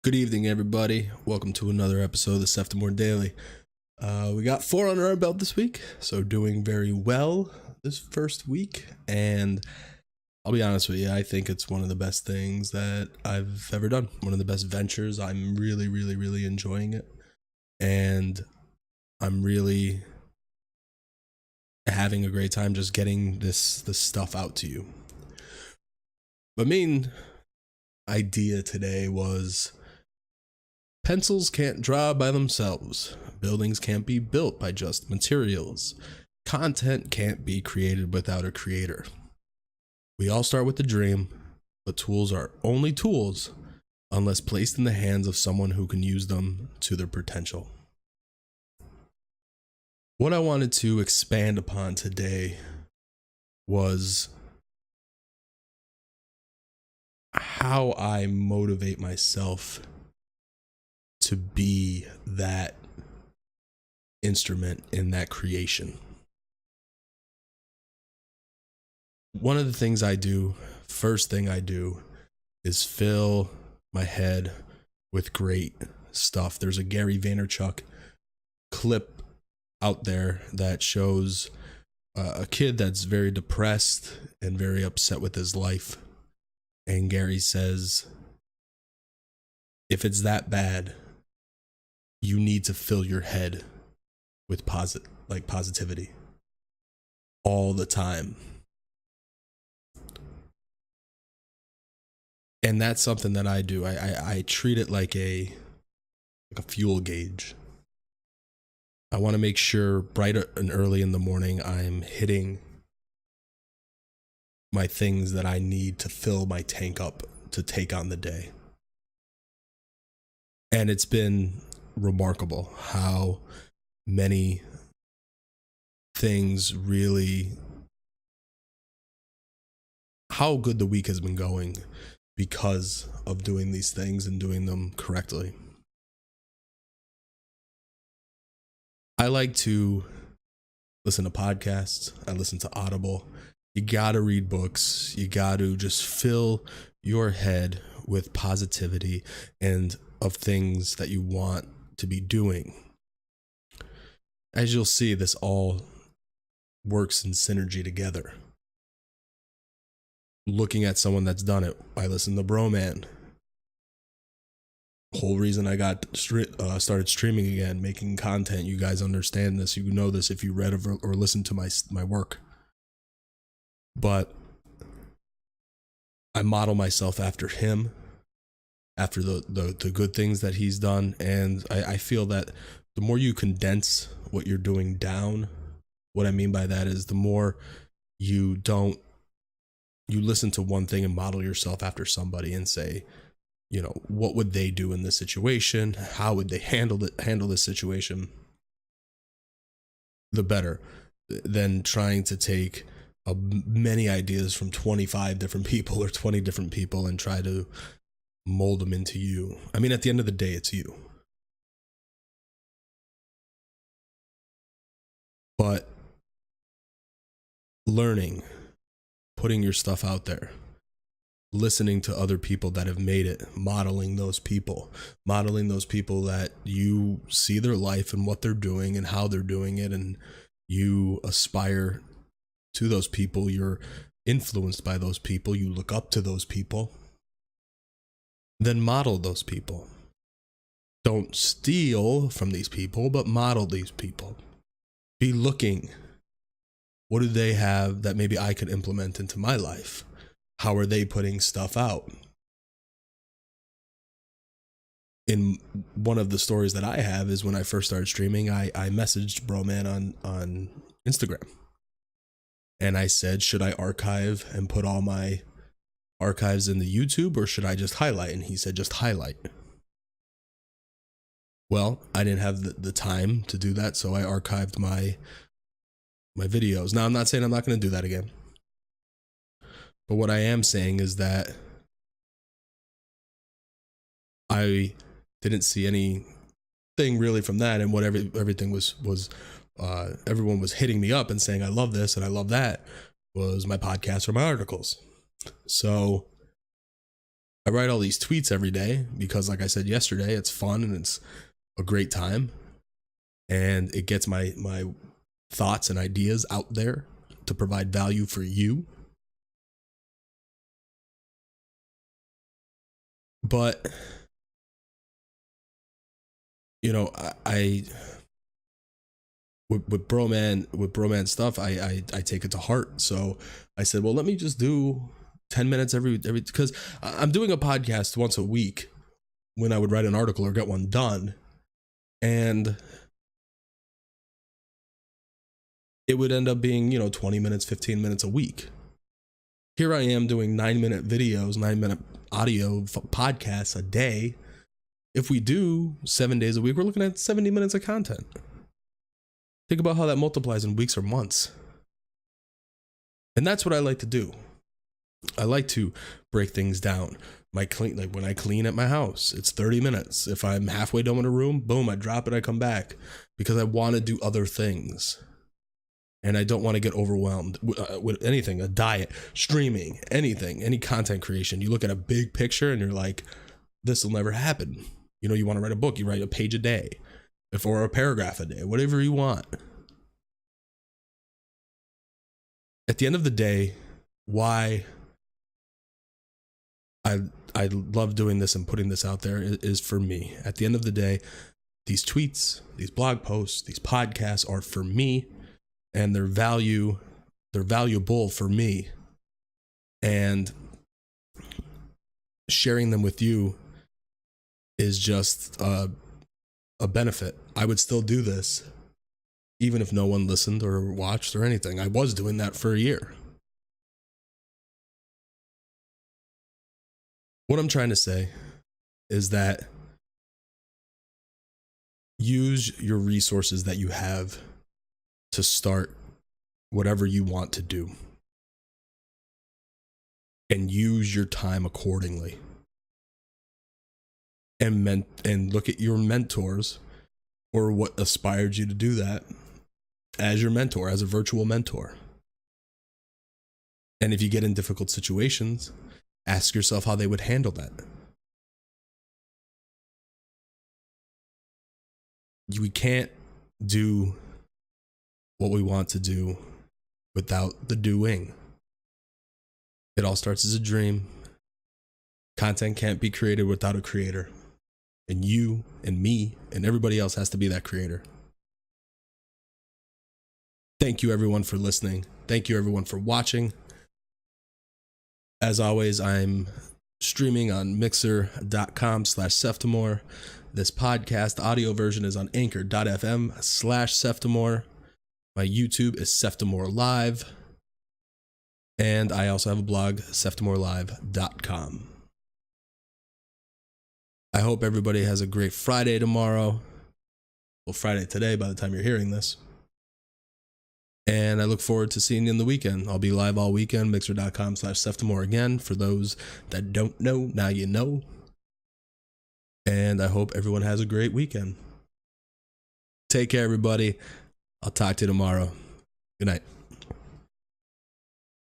Good evening, everybody. Welcome to another episode of the Seftimor Daily. We got 4 under our belt this week, so doing very well this first week. And I'll be honest with you, I think it's one of the best things that I've ever done. One of the best ventures. I'm really enjoying it. And I'm really having a great time just getting this stuff out to you. My main idea today was pencils can't draw by themselves. Buildings can't be built by just materials. Content can't be created without a creator. We all start with a dream, but tools are only tools unless placed in the hands of someone who can use them to their potential. What I wanted to expand upon today was how I motivate myself to be that instrument in that creation. One of the things I do, first thing I do, is fill my head with great stuff. There's a Gary Vaynerchuk clip out there that shows a kid that's very depressed and very upset with his life. And Gary says, if it's that bad, you need to fill your head with positivity all the time. And that's something that I do. I treat it like a fuel gauge. I want to make sure bright and early in the morning I'm hitting my things that I need to fill my tank up to take on the day. And it's been remarkable how many things really, how good the week has been going because of doing these things and doing them correctly. I like to listen to podcasts. I listen to Audible. You gotta read books. You gotta just fill your head with positivity and of things that you want to be doing. As you'll see, this all works in synergy together. Looking at someone that's done it, I listen to Broman. The whole reason I got started streaming again, making content. You guys understand this. You know this if you read or listened to my work. But I model myself after him, after the good things that he's done. And I feel that the more you condense what you're doing down, what I mean by that is the more you listen to one thing and model yourself after somebody and say, you know, what would they do in this situation? How would they handle this situation? The better than trying to take many ideas from 25 different people or 20 different people and try to mold them into you. I mean, at the end of the day, it's you. But learning, putting your stuff out there, listening to other people that have made it, modeling those people that you see their life and what they're doing and how they're doing it, and you aspire to those people, you're influenced by those people, you look up to those people, then model those people. Don't steal from these people, but model these people. Be looking, what do they have that maybe I could implement into my life? How are they putting stuff out? In one of the stories that I have is when I first started streaming, I messaged Broman on Instagram. And I said, should I archive and put all my archives in the YouTube, or should I just highlight? And he said, just highlight. Well, I didn't have the time to do that, so I archived my videos. Now, I'm not saying I'm not going to do that again. But what I am saying is that I didn't see anything really from that, and what everything was everyone was hitting me up and saying I love this and I love that was my podcast or my articles. So I write all these tweets every day because, like I said yesterday, it's fun and it's a great time. And it gets my thoughts and ideas out there to provide value for you. But, you know, I with broman stuff, I take it to heart. So I said, well, let me just do 10 minutes every, because I'm doing a podcast once a week when I would write an article or get one done. And it would end up being, 20 minutes, 15 minutes a week. Here I am doing 9-minute videos, 9-minute audio podcasts a day. If we do 7 days a week, we're looking at 70 minutes of content. Think about how that multiplies in weeks or months. And that's what I like to do. I like to break things down. Like when I clean at my house, it's 30 minutes. If I'm halfway done with a room, boom, I drop it, I come back, because I want to do other things. And I don't want to get overwhelmed with anything, a diet, streaming, anything, any content creation. You look at a big picture and you're like, this will never happen. You want to write a book, you write a page a day, or a paragraph a day, whatever you want. At the end of the day, why I love doing this and putting this out there is for me. At the end of the day, these tweets, these blog posts, these podcasts are for me. And they're valuable for me, and sharing them with you is just a benefit. I would still do this even if no one listened or watched or anything. I was doing that for a year. What I'm trying to say is that use your resources that you have to start whatever you want to do, and use your time accordingly, and look at your mentors or what inspired you to do that as your mentor, as a virtual mentor. And if you get in difficult situations, ask yourself how they would handle that. We can't do what we want to do without the doing. It all starts as a dream. Content can't be created without a creator. And you and me and everybody else has to be that creator. Thank you everyone for listening. Thank you everyone for watching. As always, I'm streaming on mixer.com/Seftimor. This podcast audio version is on anchor.fm/Seftimor. My YouTube is Seftimor Live. And I also have a blog, seftimorlive.com. I hope everybody has a great Friday tomorrow. Well, Friday today by the time you're hearing this. And I look forward to seeing you in the weekend. I'll be live all weekend, mixer.com/Seftimor again. For those that don't know, now you know. And I hope everyone has a great weekend. Take care, everybody. I'll talk to you tomorrow. Good night.